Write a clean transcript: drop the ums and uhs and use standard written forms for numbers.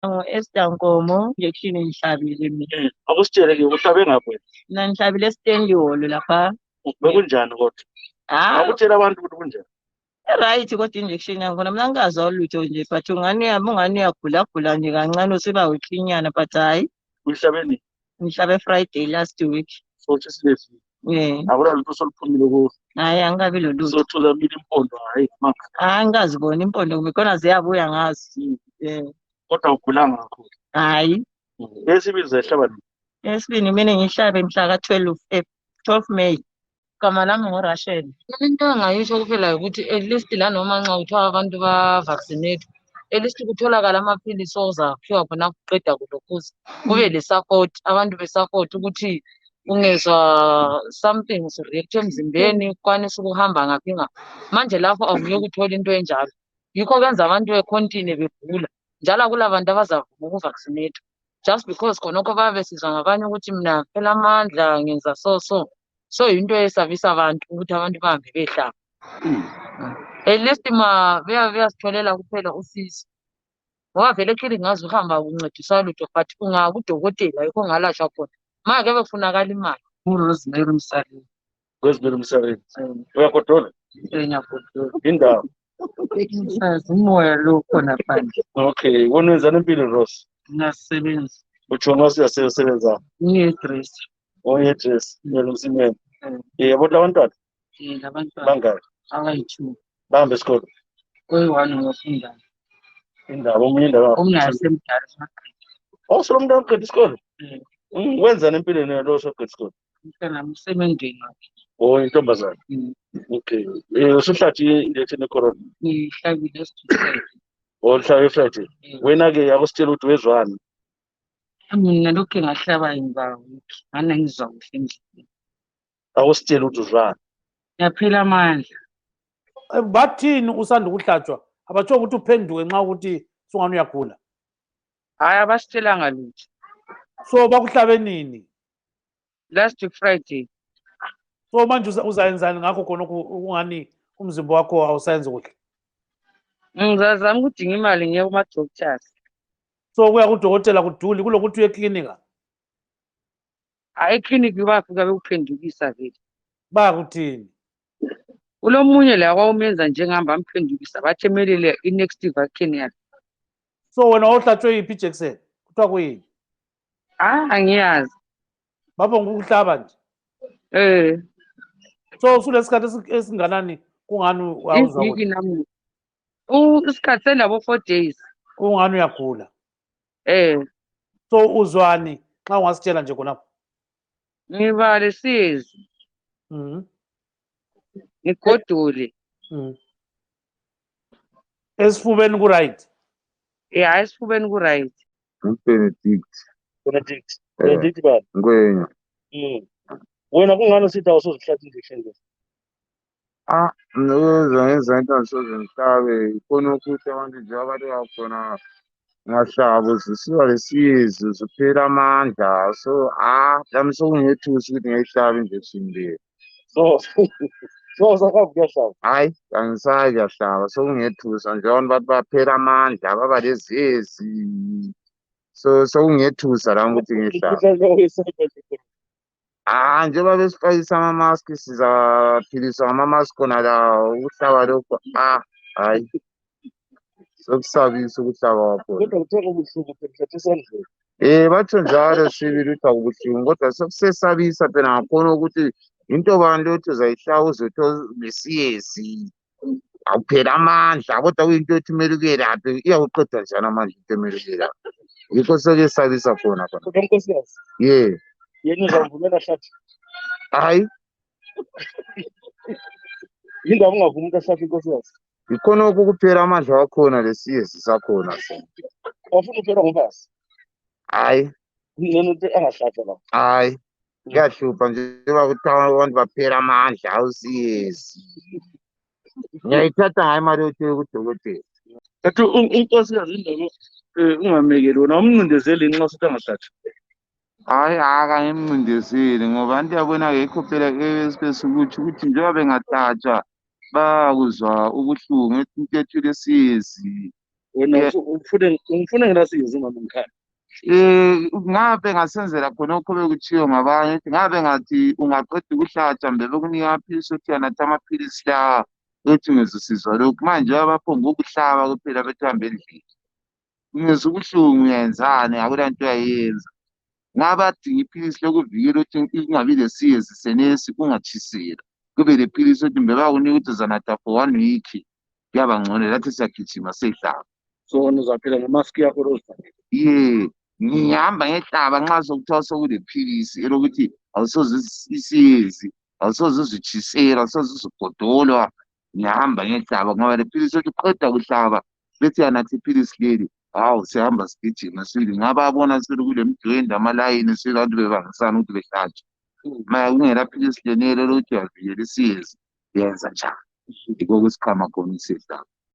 Estankomo injection ngihlabile mina. Akusitshele ke uhlabe ngaphi? Mina ngihlabile eStudio lapha. Bekunjani kodwa? Akutshela abantu ukuthi kunjani? Right kodwa injection yakhona mina ngingazwa lutho nje but ungani uyagula nje kancane usiba weklinyana but hayi. Uyihlabe nini? Ngihlabe Friday last week. So Tuesday. Akula lutho soluphumile kuwo. Hayi angabi lo lutho. Sothola mini impondo hayi mama. Angazibona impondo ngikhona ziyabuya ngazi. Kodwa ugulanga kakhulu. Hayi. Esibili zahlaba nini? Esibini mina ngihlabe mhla ka 12 May. Igama lami ngoRachel. Into engayisho kuphela ukuthi at least la noma nxa kuthiwa abantu ba-vaccinate, at least kutholakala amaphilisi ozaphiwa khona kuqeda kulokhuza. Kube le-support, abantu be-support ukuthi ungezwa something react emzimbeni kwanisa ukuhamba ngaphi ngaphi. Manje lapho awuye ukuthola into enjalo. Yikho kwenza abantu bekhontinue begula. Njalo akulabantu abazavuma ukuvaccinate. Just because khonokho bayabe besizwa ngabanye ukuthi mina phela amandla ngenza so into esabisa abantu ukuthi abantu bahambe behlaba. At least beyasitholela kuphela usizo. Ngoba vele eklinikhi ngazi uhamba ukuncediswa lutho but ungakudokotela yikho ongalashwa khona. Manje befunakala imali. uRosemary Msalini. Rosemary Msalini. Uyagodola? Ngiyagodola. Indawo. Umsazi umoya lo khona phandle. Okay, wonwenzani empilo Rose? Ngiyasebenza. Utsho ngasiyasebenza. Ngiyedress. Oyedress, ngiyalumsimene. Yabo labantwana? Labantwana. Bangaki? Abayi-2. Bahamba esikolo? Oyi-1 ngofunda. Indaba omunye indaba. Omunye asemdala Oh, so umuntu oqeda isikolo? Wenzani empilweni lo soqeda isikolo? Mntana umsebenzini. Oh, intombazana. Okay. Usuhlathi injection ye-corona? Ngihlabile eStudio. Oh, uhlabe Friday. Wena-ke akusitshela ukuthi wezwani? Mina lokhu ngahlaba imbawu. Ngane ngizwa kuhle endlini. Akusitshela ukuthi uzwani? Ngiyaphela amandla. Bathini usanda ukuhlatshwa? Abatsho ukuthi uphenduke nxa ukuthi sungani uyagula? Hayi abasitshelanga lutho. So bakuhlabe nini? Last Friday. So manje uzayenzani ngakho khonokho ungani umzimba wakho awusayenzi kuhle? Ngizazama ukudinga imali ngiye kuma-doctors. So kuya kudokotela kuduli kulokuthi uye eklinika? Hayi eklinikhi bafika bekuphendukisa vele. Bakuthini? Kulomunye la kwawumenza njengihamba amphendukisa bathi emelele i-next vaccine yakhe. So wena wawuhlatshwe yiphi ijekiseni? Kuthiwa kuyini? Angiyazi. Bapho ngokuhlaba nje? So usulesikhathi esinganani kungani awuzwa iviki nami. Isikhathi selabo 4 days. Kungani uyagula? So uzwani xa ungasitshela nje khonapho? Ngiba lesiyezi. Ngigodole. Esifubeni ku-right? Hayi esifubeni ku-right. Benedict bani? Ngwenya. Wena kungani usithi awusuzihlatha injection le? Ngenza into angisoze ngihlabe khona ukuthi abantu nje abantu bakhona ngahlabo zisiwa lesiyezi ziphela amandla so lami sokungethusi ukuthi ngiyihlabe injection le. So usakazi kuyahlaba? Hayi angisayi kuyahlaba sokungethusa nje abantu bathi baphela amandla baba leziyezi so sokungethusa lami ukuthi ngiyihlabe. Njengoba besifakisa amamaski sizaphiliswa ngama-mask khona lawo ukuhlaba lokho hayi sokusabisa ukuhlaba wakhona. Kodwa kuthiwa kubuhlungu phela esandleni. Batsho njalo sibili ukuthi akubuhlungu kodwa sokusesabisa phela ngakhona ukuthi into bani lothi uzayihlaba uzothola lesiyezi awuphela amandla kodwa kuyinto ethi kumele ukuyelaphe iyawuqeda njani amandla into emele ukuyelaphe yikho sokuyesabisa khona khona. Kodwa nkosikazi. Yena uzamvumela ahlathi? Hayi. Yindaba ungavumi ukuthi ahlathi inkosikazi? Ikhonokho kuphela amandla wakhona lesiyezi sakhona. Awufuna uphela ngumfazi? Hayi. Ngcono ukuthi angahlatshwa la. Hayi. Kuyahlupha njengoba kuthiwa abantu baphela amandla awusiyezi. Ngiyayithatha ngayo imali yokuthi kudokotela. Kanti unkosikazi indaba ungamekeli wona umncindezeli nxa usithi angahlatshwa? Hayi akangimncindezeli ngoba anti yabona-ke yikho phela esibesikutsho ukuthi njengoba bengahlatshwa bayakuzwa ubuhlungu into ethi lesiyezi wena ufune ngelasizo umama ngikhaya. Ngabe ngasenzela khonokho bekuthiyo ngabanye ukuthi ngabe ngathi ungaqeda ukuhlatshwa mbe bekunika amaphilisi ukuthi yanatha amaphilisi lawa ukuthi ngizusizwa lokhu manje abaphonga ukuhlaba kuphela bethi hambe endlini ngizwe ubuhlungu uyenzani akula nto yayenza ngabadinga iphilisi lokuvikela ukuthi ingabi lesiyezi senesi kungatshisela kube lephilisi ukuthi mbe bakunika ukuthi uzanatha for 1 week kuyaba ngcono lathi siyagijima sihlaba So uzaphila ngemaski yakho ye ngihamba ngehlaba nxa sokuthiwa sokulephilisi elokuthi awusoze isiyezi awusoze uzitshisela awusoze uzigodolwa ngihamba ngehlaba ngoba lephilisi ukuthi qeda kuhlaba bethi yanatha iphilisi leli hawu sihamba sigijima sili ngababona sili kulemdwende amalayini silabantu bebangisana ukuthi behlatshwe maya kungela philisi lenelo lokuthi yavikela isiyezi yenza njani yikho kusikhama khona isihlaba.